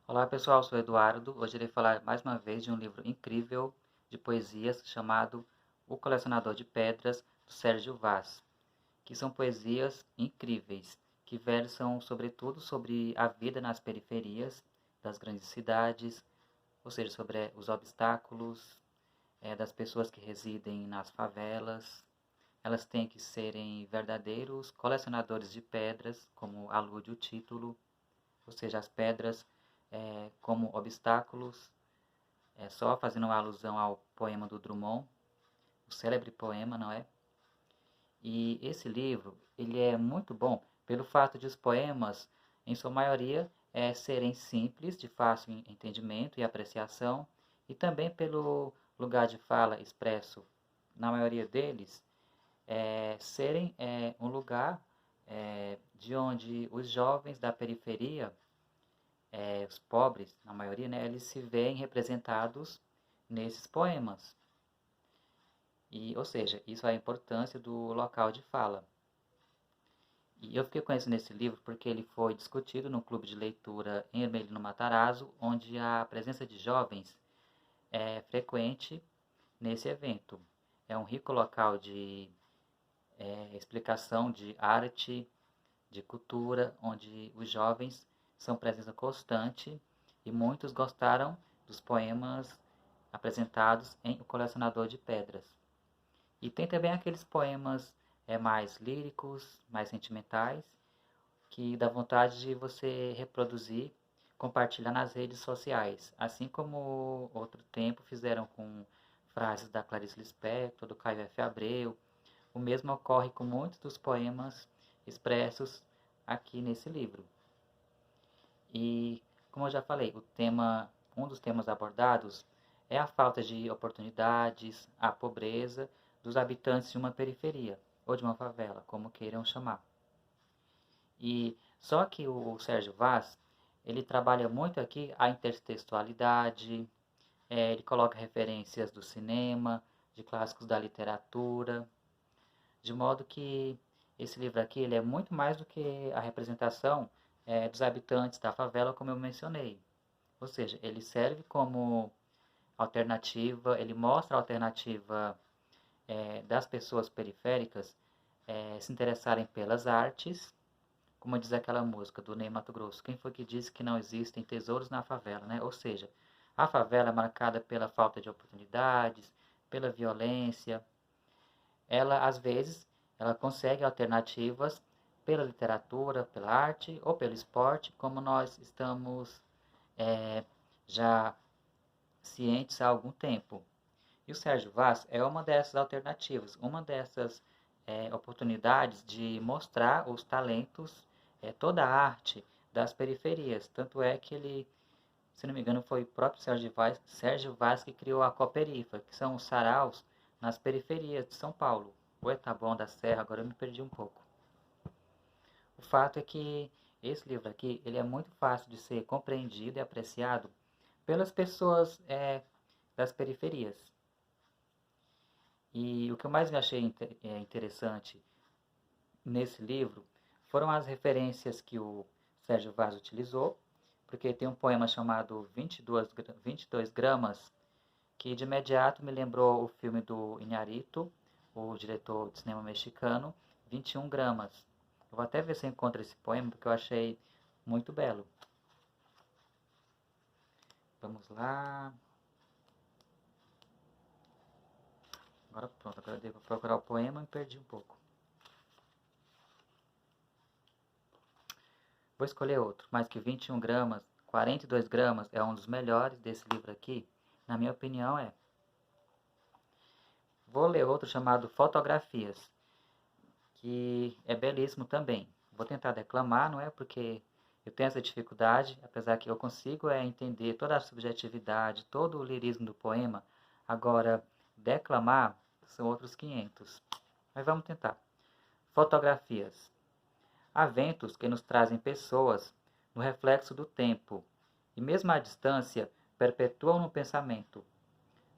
Olá pessoal, sou Eduardo. Hoje irei falar mais uma vez de um livro incrível de poesias chamado O Colecionador de Pedras, do Sérgio Vaz, que são poesias incríveis, que versam sobretudo sobre a vida nas periferias das grandes cidades, ou seja, sobre os obstáculos das pessoas que residem nas favelas. Elas têm que serem verdadeiros colecionadores de pedras, como alude o título, ou seja, as pedras como obstáculos, só fazendo uma alusão ao poema do Drummond, o célebre poema, não é? E esse livro, ele é muito bom pelo fato de os poemas, em sua maioria, serem simples, de fácil entendimento e apreciação, e também pelo lugar de fala expresso, na maioria deles, serem um lugar de onde os jovens da periferia, os pobres, na maioria, né, eles se veem representados nesses poemas. E, ou seja, isso é a importância do local de fala. E eu fiquei conhecendo esse livro porque ele foi discutido no clube de leitura em Ermelino Matarazzo, onde a presença de jovens é frequente nesse evento. É um rico local de explicação de arte, de cultura, onde os jovens são presença constante e muitos gostaram dos poemas apresentados em O Colecionador de Pedras. E tem também aqueles poemas mais líricos, mais sentimentais, que dá vontade de você reproduzir, compartilhar nas redes sociais, assim como outro tempo fizeram com frases da Clarice Lispector, do Caio F. Abreu. O mesmo ocorre com muitos dos poemas expressos aqui nesse livro. E, como eu já falei, um dos temas abordados é a falta de oportunidades, a pobreza dos habitantes de uma periferia ou de uma favela, como queiram chamar. E só que o Sérgio Vaz, ele trabalha muito aqui a intertextualidade, ele coloca referências do cinema, de clássicos da literatura, de modo que esse livro aqui ele é muito mais do que a representação dos habitantes da favela, como eu mencionei. Ou seja, ele serve como alternativa, ele mostra a alternativa das pessoas periféricas se interessarem pelas artes, como diz aquela música do Ney Matogrosso. Quem foi que disse que não existem tesouros na favela, né? Ou seja, a favela é marcada pela falta de oportunidades, pela violência. Ela, às vezes, ela consegue alternativas pela literatura, pela arte ou pelo esporte, como nós estamos já cientes há algum tempo. E o Sérgio Vaz é uma dessas alternativas, uma dessas oportunidades de mostrar os talentos, toda a arte das periferias. Tanto é que ele, se não me engano, foi o próprio Sérgio Vaz que criou a Cooperifa, que são os saraus nas periferias de São Paulo. Ou é Taboão da Serra, agora eu me perdi um pouco. O fato é que esse livro aqui ele é muito fácil de ser compreendido e apreciado pelas pessoas das periferias. E o que eu mais me achei interessante nesse livro foram as referências que o Sérgio Vaz utilizou, porque tem um poema chamado 22 gramas, que de imediato me lembrou o filme do Iñárritu, o diretor de cinema mexicano, 21 gramas. Eu vou até ver se eu encontro esse poema, porque eu achei muito belo. Vamos lá. Agora pronto, agora eu devo procurar o poema e perdi um pouco. Vou escolher outro, mais que 21 gramas, 42 gramas é um dos melhores desse livro aqui. Na minha opinião é. Vou ler outro chamado Fotografias, que é belíssimo também. Vou tentar declamar, não é? Porque eu tenho essa dificuldade, apesar que eu consigo entender toda a subjetividade, todo o lirismo do poema. Agora, declamar são outros 500. Mas vamos tentar. Fotografias. Há ventos que nos trazem pessoas no reflexo do tempo, e mesmo à distância perpetuam no pensamento.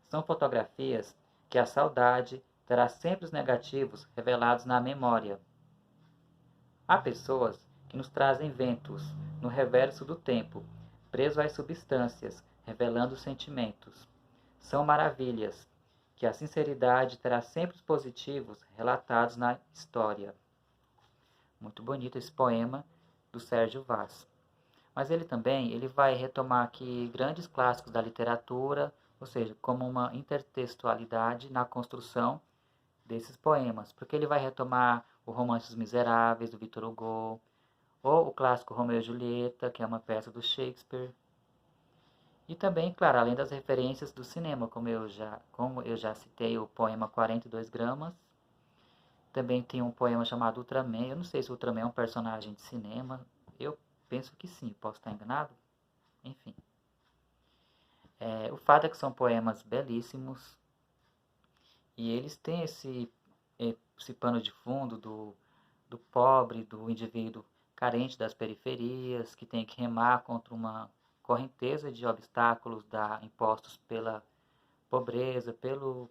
São fotografias que a saudade terá sempre os negativos revelados na memória. Há pessoas que nos trazem ventos no reverso do tempo, preso às substâncias, revelando os sentimentos. São maravilhas, que a sinceridade terá sempre os positivos relatados na história. Muito bonito esse poema do Sérgio Vaz. Mas ele vai retomar aqui grandes clássicos da literatura, ou seja, como uma intertextualidade na construção desses poemas, porque ele vai retomar o Romance dos Miseráveis, do Victor Hugo, ou o clássico Romeu e Julieta, que é uma peça do Shakespeare. E também, claro, além das referências do cinema, como eu já citei o poema 42 gramas, também tem um poema chamado Ultraman. Eu não sei se o Ultraman é um personagem de cinema, eu penso que sim, posso estar enganado. Enfim. O fato é que são poemas belíssimos e eles têm esse pano de fundo do pobre, do indivíduo carente das periferias, que tem que remar contra uma correnteza de obstáculos impostos pela pobreza, pelo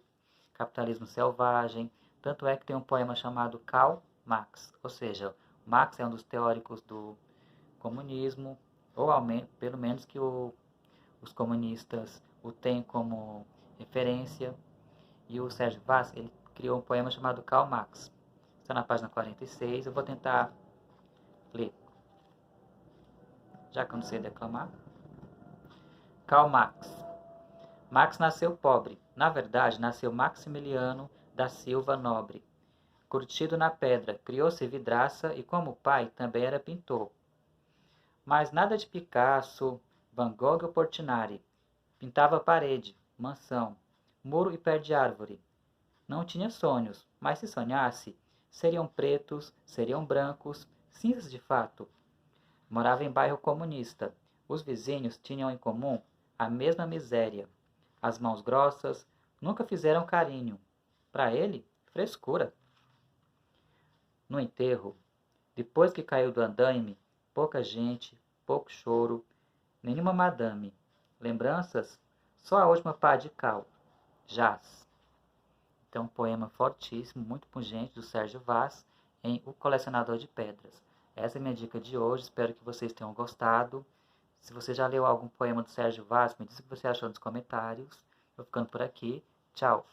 capitalismo selvagem. Tanto é que tem um poema chamado Karl Marx, ou seja, Marx é um dos teóricos do comunismo, ou pelo menos que os comunistas o têm como referência. E o Sérgio Vaz, ele criou um poema chamado Karl Marx. Está na página 46, eu vou tentar ler, já que eu não sei declamar. Karl Marx. Marx nasceu pobre. Na verdade, nasceu Maximiliano da Silva Nobre. Curtido na pedra, criou-se vidraça e, como o pai, também era pintor. Mas nada de Picasso, Van Gogh ou Portinari. Pintava parede, mansão, muro e pé de árvore. Não tinha sonhos, mas se sonhasse, seriam pretos, seriam brancos, cinzas de fato. Morava em bairro comunista. Os vizinhos tinham em comum a mesma miséria. As mãos grossas, nunca fizeram carinho. Para ele, frescura. No enterro, depois que caiu do andaime, pouca gente, pouco choro, nenhuma madame. Lembranças? Só a última pá de cal. Jazz. Então, um poema fortíssimo, muito pungente, do Sérgio Vaz, em O Colecionador de Pedras. Essa é a minha dica de hoje, espero que vocês tenham gostado. Se você já leu algum poema do Sérgio Vaz, me diz o que você achou nos comentários. Vou ficando por aqui. Tchau!